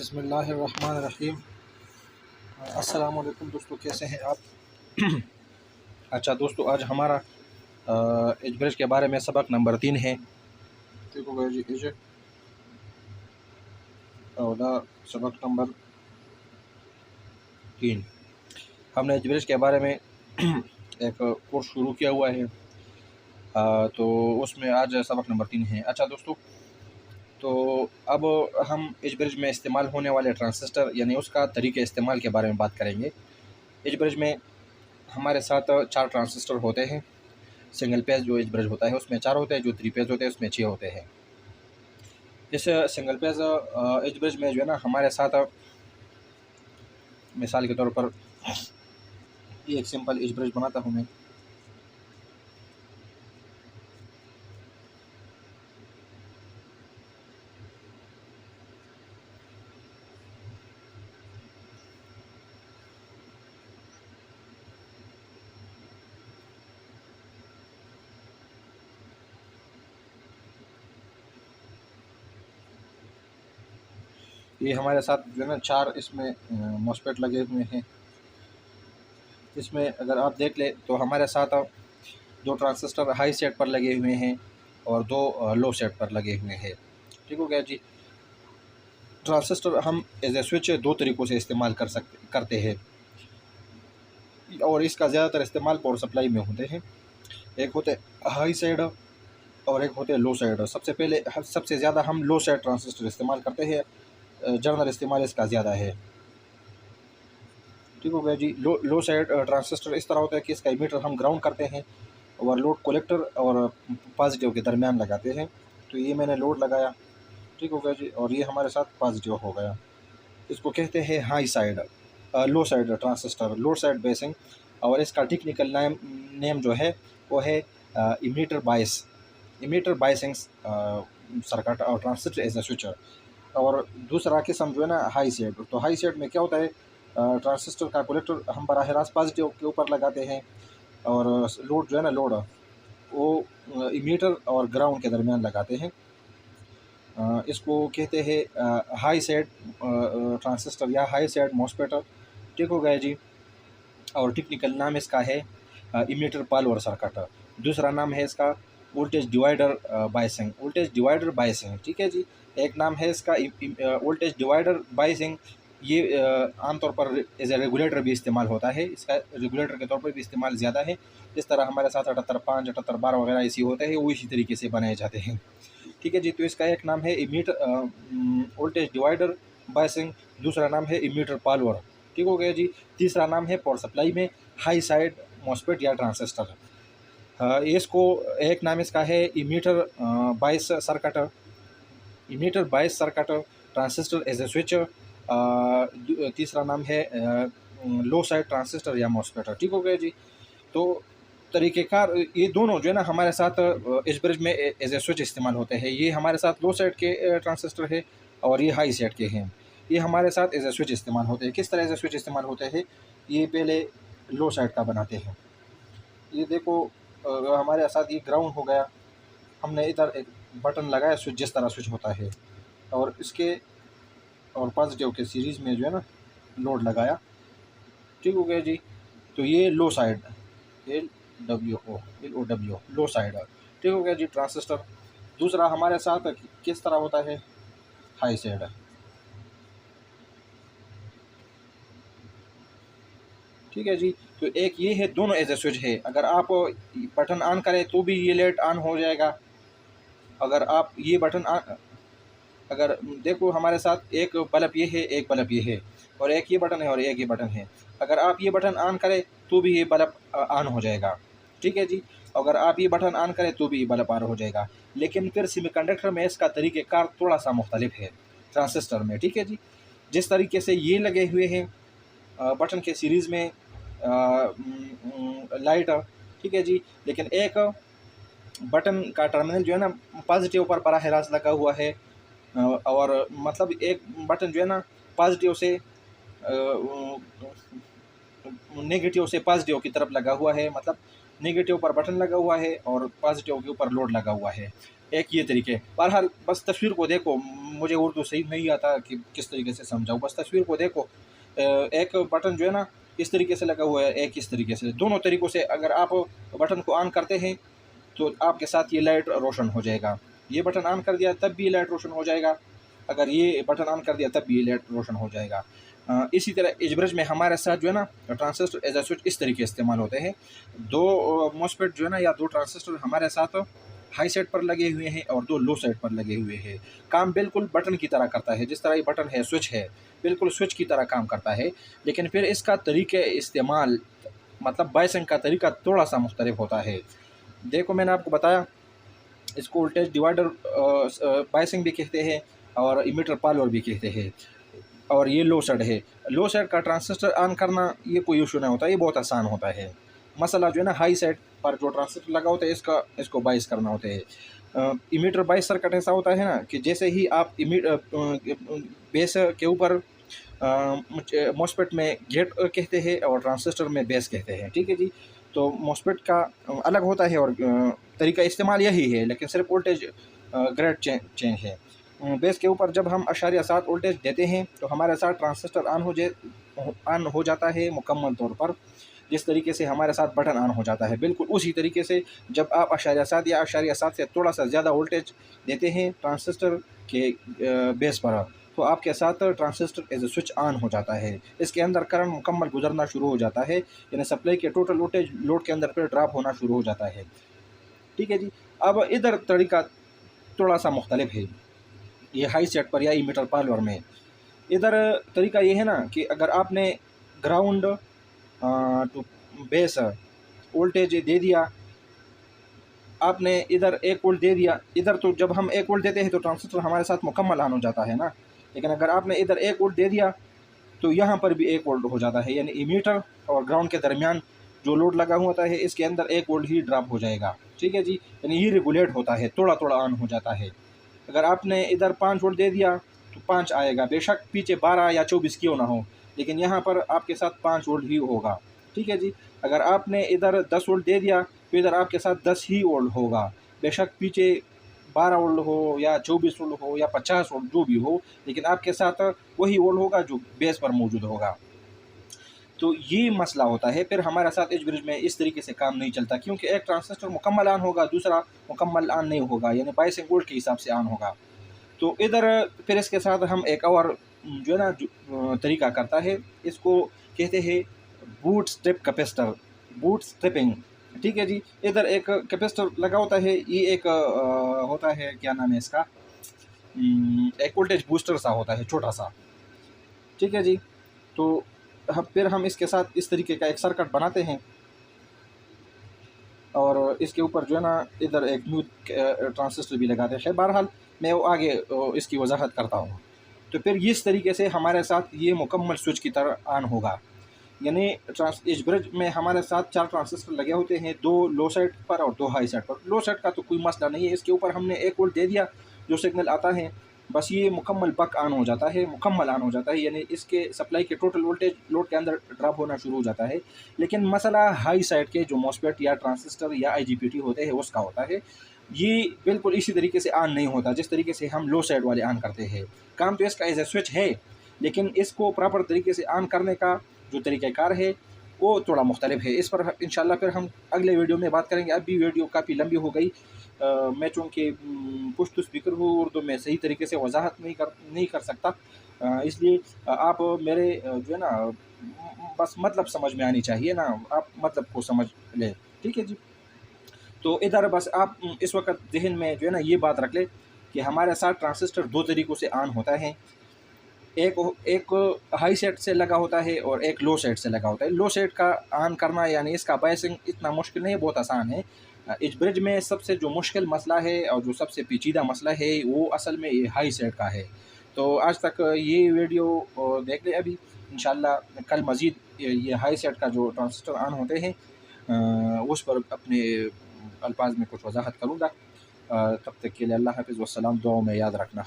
बिस्मिल्लाहिर्रहमानिर्रहीम। अस्सलाम वालेकुम दोस्तों, कैसे हैं आप? अच्छा दोस्तों, आज हमारा एज ब्रिज के बारे में सबक नंबर 3 है। देखो भाई जी, एज और सबक नंबर 3 हमने एज ब्रिज के बारे में एक कोर्स शुरू किया हुआ है। तो उसमें आज सबक नंबर 3 है। अच्छा दोस्तों, तो अब हम एज ब्रिज में इस्तेमाल होने वाले ट्रांजिस्टर यानी उसका तरीके इस्तेमाल के बारे में बात करेंगे। एज ब्रिज में हमारे साथ 4 ट्रांजिस्टर होते हैं। सिंगल पेज जो एज ब्रिज होता है उसमें 4 होते हैं, जो 3 पेज होते हैं उसमें 6 होते हैं। इस सिंगल पेज एज ब्रिज में जो है ना, हमारे साथ मिसाल के तौर पर एक सिंपल एज ब्रिज बनाता हूँ मैं। ये हमारे साथ जो है ना 4 इसमें मॉसफेट लगे हुए हैं। इसमें अगर आप देख ले तो हमारे साथ 2 ट्रांजिस्टर हाई सेट पर लगे हुए हैं और 2 लो सेट पर लगे हुए हैं। ठीक हो गया जी। ट्रांजिस्टर हम एज ए स्विच 2 तरीक़ों से इस्तेमाल करते हैं, और इसका ज़्यादातर इस्तेमाल पावर सप्लाई में होते हैं। एक होते हाई साइड और एक होते लो साइड। सबसे ज़्यादा हम लो साइड ट्रांजिस्टर इस्तेमाल करते हैं। जनरल इस्तेमाल इसका ज़्यादा है। ठीक हो गया जी। लो साइड ट्रांजिस्टर इस तरह होता है कि इसका इमीटर हम ग्राउंड करते हैं और लोड कलेक्टर और पॉजिटिव के दरमियान लगाते हैं। तो ये मैंने लोड लगाया, ठीक हो गया जी, और ये हमारे साथ पॉजिटिव हो गया। इसको कहते हैं हाई साइड। लो साइड ट्रांजिस्टर, लो साइड बेसिंग, और इसका टेक्निकल नेम जो है वो है इमीटर बायसिंग सर्किट और ट्रांजिस्टर एज ए स्विचर। और दूसरा किस्म जो है ना हाई साइड। तो हाई साइड में क्या होता है, ट्रांजिस्टर का कलेक्टर हम बराह रास्त पॉजिटिव के ऊपर लगाते हैं, और लोड जो है ना, लोड वो इमीटर और ग्राउंड के दरमियान लगाते हैं। इसको कहते हैं हाई साइड ट्रांजिस्टर या हाई साइड मॉसफेट। ठीक हो गया जी। और टेक्निकल नाम इसका है इमीटर पालवर सर्किट। दूसरा नाम है इसका वोल्टेज डिवाइडर बायसिंग। ठीक है जी। एक नाम है इसका वोल्टेज डिवाइडर बायसिंग। ये आमतौर पर एज ए रेगुलेटर भी इस्तेमाल होता है। इसका रेगुलेटर के तौर पर भी इस्तेमाल ज़्यादा है। जिस तरह हमारे साथ 78-5, 78-12 वगैरह ऐसी होते हैं, वो इसी तरीके से बनाए जाते हैं। ठीक है जी। तो इसका एक नाम है वोल्टेज डिवाइडर बायसिंग, दूसरा नाम है इमीटर पालवर। ठीक हो गया जी। तीसरा नाम है पावर सप्लाई में हाई साइड मॉसफेट या ट्रांजिस्टर। इसको एक नाम इसका है emitter bias circuit, transistor as a switch. तीसरा नाम है लो साइड ट्रांजिस्टर या मॉसफेट। ठीक हो गया जी। तो तरीक़ेकार ये दोनों जो है ना हमारे साथ एज ब्रिज में एज ए स्विच इस्तेमाल होते हैं। ये हमारे साथ लो साइड के ट्रांजिस्टर है और ये हाई साइड के हैं। ये हमारे साथ एज ए स्विच इस्तेमाल होते हैं। किस तरह एज ए स्विच इस्तेमाल होते हैं, ये पहले लो साइड का बनाते हैं। ये देखो, हमारे साथ ये ग्राउंड हो गया। हमने इधर एक बटन लगाया, स्विच जिस तरह स्विच होता है, और इसके और पॉजिटिव के सीरीज़ में जो है ना लोड लगाया। ठीक हो गया जी। तो ये लो साइड LO लो साइड। ठीक हो गया जी ट्रांजिस्टर। दूसरा हमारे साथ किस तरह होता है, हाई साइड। ठीक है जी। तो एक ये है, दोनों एज ए स्विच है। अगर आप बटन ऑन करें तो भी ये लाइट ऑन हो जाएगा। अगर आप ये बटन अगर देखो, हमारे साथ एक बल्ब ये है, एक बल्ब ये है, और एक ये बटन है और एक ये बटन है। अगर आप ये बटन ऑन करें तो भी ये बल्ब ऑन हो जाएगा। ठीक है जी। अगर आप ये बटन ऑन करें तो भी ये बल्ब ऑन हो जाएगा। लेकिन फिर सेमीकंडक्टर में इसका तरीक़ेकार थोड़ा सा मुख्तलिफ है ट्रांजिस्टर में। ठीक है जी। जिस तरीके से ये लगे हुए हैं बटन के सीरीज़ में लाइट। ठीक है जी। लेकिन एक बटन का टर्मिनल जो है ना पॉजिटिव पर बराह रास्त लगा हुआ है, और मतलब एक बटन जो है ना पॉजिटिव से नेगेटिव से पॉजिटिव की तरफ लगा हुआ है। मतलब नेगेटिव पर बटन लगा हुआ है और पॉजिटिव के ऊपर लोड लगा हुआ है। एक ये तरीके। बहरहाल बस तस्वीर को देखो, मुझे उर्दू सही नहीं आता कि किस तरीके से समझाऊँ, बस तस्वीर को देखो। एक बटन जो है ना इस तरीके से लगा हुआ है, एक इस तरीके से, दोनों तरीक़ों से अगर आप बटन को ऑन करते हैं तो आपके साथ ये लाइट रोशन हो जाएगा। ये बटन ऑन कर दिया तब भी लाइट रोशन हो जाएगा, अगर ये बटन ऑन कर दिया तब भी ये लाइट रोशन हो जाएगा। इसी तरह एज ब्रिज में हमारे साथ जो है ना ट्रांजिस्टर एज अ स्विच इस तरीके से इस्तेमाल होते हैं। दो मॉसफेट जो है ना या दो ट्रांजिस्टर हमारे साथ हाई साइड पर लगे हुए हैं और दो लो साइड पर लगे हुए हैं। काम बिल्कुल बटन की तरह करता है, जिस तरह ये बटन है, स्विच है, बिल्कुल स्विच की तरह काम करता है। लेकिन फिर इसका तरीके इस्तेमाल, मतलब बायसिंग का तरीका थोड़ा सा मुख्तलिफ होता है। देखो मैंने आपको बताया, इसको वोल्टेज डिवाइडर बायसिंग भी कहते हैं और इमीटर पालोर भी कहते हैं। और ये लो साइड है, लो साइड का ट्रांजिस्टर ऑन करना ये कोई इशू नहीं होता, ये बहुत आसान होता है। मसला जो है ना हाई साइड पर जो ट्रांजिस्टर लगा होता है इसको बाइस करना होता है। इमीटर बाइस सर्किट ऐसा होता है ना कि जैसे ही आप बेस के ऊपर मॉसफेट में गेट कहते हैं और ट्रांजिस्टर में बेस कहते हैं, ठीक है जी। तो मॉसफेट का अलग होता है और तरीका इस्तेमाल यही है, लेकिन सिर्फ वोल्टेज ग्रेड चेंज है। बेस के ऊपर जब हम 0.7 वोल्टेज देते हैं तो हमारे साथ ट्रांजिस्टर ऑन हो जाता है मुकम्मल तौर पर, जिस तरीके से हमारे साथ बटन ऑन हो जाता है, बिल्कुल उसी तरीके से जब आप 0.7 या 0.7 से थोड़ा सा ज़्यादा वोल्टेज देते हैं ट्रांजिस्टर के बेस पर, तो आपके साथ transistor as a switch on हो जाता है। इसके अंदर करंट मुकम्मल गुजरना शुरू हो जाता है, यानी सप्लाई के टोटल वोल्टेज लोड के अंदर फिर ड्रॉप होना शुरू हो जाता है, ठीक है जी। अब इधर तरीका थोड़ा सा मुख्तलिफ है, ये हाई सेट पर या इमीटर पालोर में। इधर तरीका ये है ना कि अगर आपने ग्राउंड टू बेस वोल्टेज दे दिया, आपने इधर 1 वोल्ट दे दिया, इधर तो जब हम 1 वोल्ट देते हैं तो ट्रांजिस्टर हमारे साथ मुकम्मल ऑन हो जाता है ना। लेकिन अगर आपने इधर 1 वोल्ट दे दिया तो यहाँ पर भी 1 वोल्ट हो जाता है, यानी इमीटर और ग्राउंड के दरमियान जो लोड लगा हुआ होता है इसके अंदर 1 वोल्ट ही ड्रॉप हो जाएगा, ठीक है जी। यानी ये रेगुलेट होता है, थोड़ा थोड़ा ऑन हो जाता है। अगर आपने इधर 5 वोल्ट दे दिया तो 5 आएगा, बेशक पीछे 12 या 24 क्यों ना हो, लेकिन यहाँ पर आपके साथ 5 वोल्ट ही होगा, ठीक है जी। अगर आपने इधर 10 वोल्ट दे दिया तो इधर आपके साथ 10 ही वोल्ट होगा, बेशक पीछे 12 वोल्ट हो या 24 वोल्ट हो या 50 वोल्ट जो भी हो, लेकिन आपके साथ वही वोल्ट होगा जो बेस पर मौजूद होगा। तो ये मसला होता है। फिर हमारे साथ एज ब्रिज में इस तरीके से काम नहीं चलता, क्योंकि एक ट्रांजिस्टर मुकम्मल ऑन होगा, दूसरा मुकम्मल ऑन नहीं होगा, यानी बायसिंग वोल्ट के हिसाब से ऑन होगा। तो इधर फिर इसके साथ हम एक और जो है ना तरीका करता है, इसको कहते हैं boot strip capacitor, boot stripping, ठीक है जी। इधर एक कैपेसिटर लगा होता है, ये एक होता है, क्या नाम है इसका, एक वोल्टेज बूस्टर सा होता है छोटा सा, ठीक है जी। तो फिर हम इसके साथ इस तरीके का एक सर्किट बनाते हैं और इसके ऊपर जो है ना इधर एक न्यू ट्रांजिस्टर भी लगाते हैं। बहरहाल मैं वो आगे इसकी वजाहत करता हूँ। तो फिर इस तरीके से हमारे साथ ये मुकम्मल स्विच की तरह ऑन होगा, यानी इस ब्रिज में हमारे साथ 4 ट्रांजिस्टर लगे होते हैं, 2 लो साइड पर और 2 हाई साइड पर। लो साइड का तो कोई मसला नहीं है, इसके ऊपर हमने 1 वोल्ट दे दिया, जो सिग्नल आता है बस ये मुकम्मल बक ऑन हो जाता है, मुकम्मल ऑन हो जाता है, यानी इसके सप्लाई के टोटल वोल्टेज लोड के अंदर ड्रॉप होना शुरू हो जाता है। लेकिन मसला हाई साइड के जो मॉसफेट या ट्रांजिस्टर या IGBT होते हैं उसका होता है, ये बिल्कुल इसी तरीके से ऑन नहीं होता जिस तरीके से हम लो साइड वाले ऑन करते हैं। काम तो इसका एज ए स्विच है, लेकिन इसको प्रॉपर तरीके से ऑन करने का जो तरीक़ाकार है वो थोड़ा मुख्तलिफ है। इस पर इंशाल्लाह फिर हम अगले वीडियो में बात करेंगे। अभी वीडियो काफ़ी लंबी हो गई, मैं चूँकि पुश्त स्पीकर हूँ, उर्दू में सही तरीके से वजाहत नहीं कर सकता, इसलिए आप मेरे जो है ना बस मतलब समझ में आनी चाहिए ना, आप मतलब को समझ लें, ठीक है जी। तो इधर बस आप इस वक्त ज़हन में जो है ना ये बात रख लें कि हमारे साथ ट्रांजिस्टर 2 तरीक़ों से ऑन होता है, एक हाई सेट से लगा होता है और एक लो सेट से लगा होता है। लो सेट का ऑन करना यानी इसका बायसिंग इतना मुश्किल नहीं है, बहुत आसान है। इस ब्रिज में सबसे जो मुश्किल मसला है और जो सबसे पेचीदा मसला है वो असल में ये हाई सेट का है। तो आज तक ये वीडियो देख लें, अभी इंशाल्लाह कल मज़ीद ये हाई सेट का जो ट्रांजिस्टर ऑन होते हैं उस पर अपने अल्फाज में कुछ वजाहत करूँगा। तब तक के लिए अल्लाह हाफ़िज़, वस्सलाम, दुआओं में याद रखना।